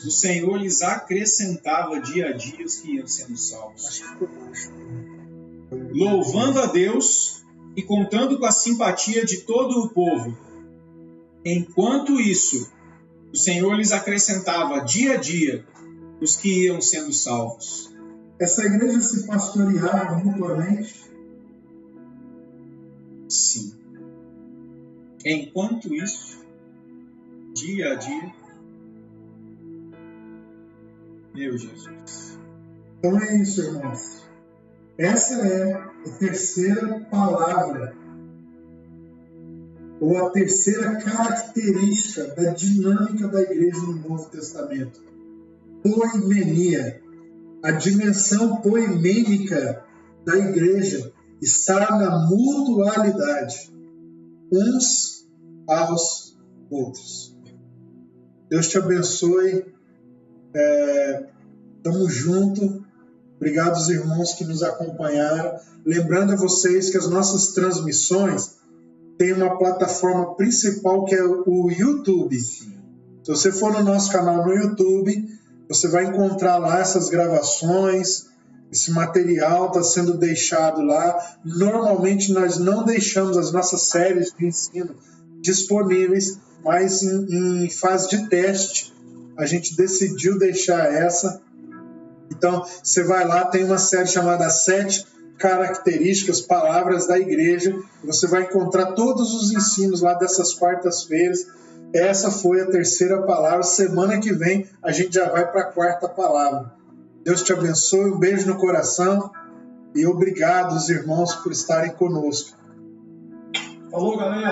o Senhor lhes acrescentava dia a dia os que iam sendo salvos. Louvando a Deus e contando com a simpatia de todo o povo. Enquanto isso, o Senhor lhes acrescentava dia a dia os que iam sendo salvos. Essa igreja se pastoreava mutuamente? Sim. Enquanto isso, dia a dia, meu Jesus. Então é isso, irmãos. Essa é a terceira palavra, ou a terceira característica da dinâmica da igreja no Novo Testamento. Poimenia. A dimensão poimênica da igreja está na mutualidade uns aos outros. Deus te abençoe. Estamos juntos. Obrigado aos irmãos que nos acompanharam. Lembrando a vocês que as nossas transmissões têm uma plataforma principal que é o YouTube. Se você for no nosso canal no YouTube, você vai encontrar lá essas gravações, esse material está sendo deixado lá. Normalmente nós não deixamos as nossas séries de ensino disponíveis, mas em fase de teste a gente decidiu deixar essa. Então você vai lá, tem uma série chamada 7 Características, Palavras da Igreja. Você vai encontrar todos os ensinos lá dessas quartas-feiras. Essa foi a terceira palavra. Semana que vem a gente já vai para a quarta palavra. Deus te abençoe, um beijo no coração e obrigado, os irmãos, por estarem conosco. Falou, galera!